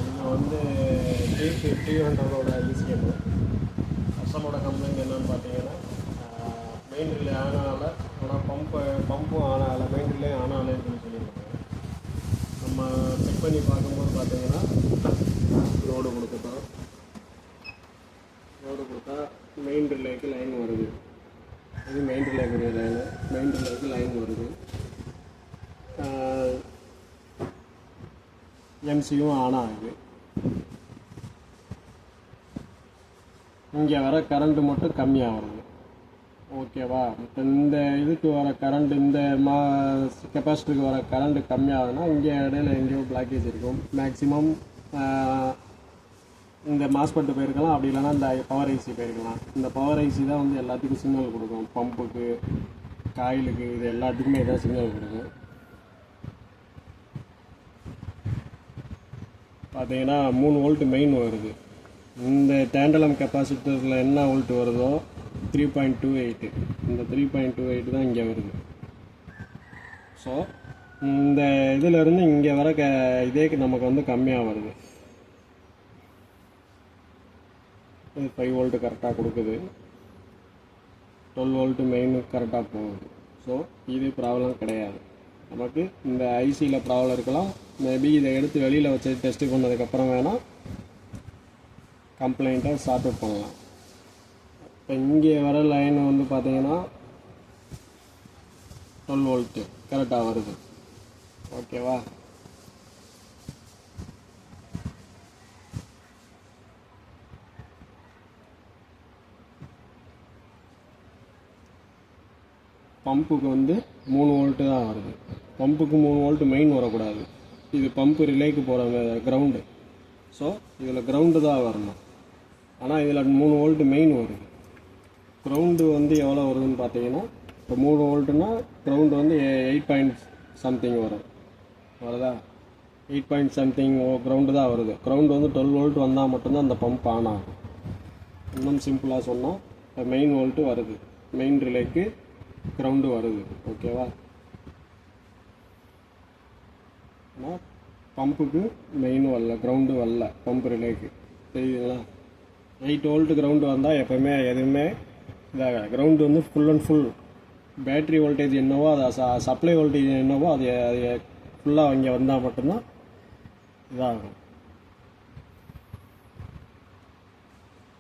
இது வந்து T300 ECM. கஸ்டமரோட கம்ப்ளைண்ட் என்னென்னு பார்த்தீங்கன்னா, மெயின் ரிலே ஆன் ஆகலை, ஆனால் பம்பும் ஆன் ஆகலை, மெயின் ரிலே ஆன் ஆகலைன்னு சொல்லியிருக்காங்க. நம்ம செக் பண்ணி பார்க்கும்போது பார்த்தீங்கன்னா லோடு கொடுத்துட்டோம். லோடு கொடுத்தா மெயின் ரிலேக்கு லைன் வருது. இது மெயின் ரிலேக்குரிய லைனு, மெயின் ரிலேக்கு லைன் வருது. எம்சியும் ஆன் ஆகுது. இங்கே வர கரண்ட்டு மட்டும் கம்மியாக வருது. ஓகேவா? இப்போ இந்த இதுக்கு வர கரண்ட், இந்த கெப்பாசிட்டிக்கு வர கரண்ட்டு கம்மியாகுதுன்னா இங்கே இடையில எங்கேயோ பிளாக்கேஜ் இருக்கும். மேக்ஸிமம் இந்த மாஸ்பெட்டு போயிருக்கலாம், அப்படி இல்லைனா இந்த பவர் ஐசி போயிருக்கலாம். இந்த பவர் ஐசி தான் வந்து எல்லாத்துக்கும் சிக்னல் கொடுக்கும். பம்புக்கு, காயிலுக்கு, இது எல்லாத்துக்குமே இதான் சிக்னல் கொடுக்கும். பார்த்தீங்கன்னா 3 வோல்ட் மெயின் வருது. இந்த டேண்டலம் கெப்பாசிட்டரில் என்ன வோல்ட் வருதோ 3.28, இந்த 3.28 தான் இங்கே வருது. ஸோ இந்த இதிலேருந்து இங்கே வர இதே நமக்கு வந்து கம்மியாக வருது. இது 5 வோல்ட் கரெக்டாக கொடுக்குது, 12 வோல்ட் மெயின் கரெக்டாக போகுது. ஸோ இது ப்ராப்ளம் கிடையாது. நமக்கு இந்த ஐசியில் ப்ராப்ளம் இருக்கலாம். மேபி இதை எடுத்து வெளியில் வச்சு டெஸ்ட்டு பண்ணதுக்கப்புறம் வேணால் கம்ப்ளைண்ட்டை சார்ட் அவுட் பண்ணலாம். இப்போ இங்கே வர லைன் வந்து பார்த்தீங்கன்னா 12 வோல்ட்டு கரெக்டாக வருது. ஓகேவா? பம்புக்கு வந்து 3 வோல்ட்டு தான் வருது. பம்புக்கு 3 வோல்ட் மெயின் வரக்கூடாது. இது பம்பு ரிலேக்கு போகிற கிரவுண்டு. ஸோ இதில் கிரவுண்டு தான் வரணும். ஆனால் இதில் 3 வோல்ட் மெயின் வருது. கிரவுண்டு வந்து எவ்வளோ வருதுன்னு பார்த்தீங்கன்னா, இப்போ 3 வோல்ட்டுனா கிரவுண்டு வந்து 8.something வரும். வருதா? 8.something கிரவுண்டு தான் வருது. கிரவுண்டு வந்து 12 வோல்ட் வந்தால் மட்டும்தான் அந்த பம்ப் ஆன் ஆகும். இன்னும் சிம்பிளாக சொன்னால் இப்போ மெயின் வோல்ட்டு வருது, மெயின் ரிலேக்கு கிரவுண்டு வருது. ஓகேவா? ஆனால் பம்புக்கு மெயின் வரல, கிரவுண்டு வரல, பம்பு ரிலேக்கு. தெரியுதுங்களா? 8 வோல்ட்டு கிரவுண்டு வந்தால் எப்போவுமே எதுவுமே இதாக, கிரவுண்டு வந்து full and full battery voltage என்னவோ, அதை சப்ளை வோல்டேஜ் என்னவோ அது ஃபுல்லாக இங்கே வந்தால் மட்டும்தான் இதாகும்.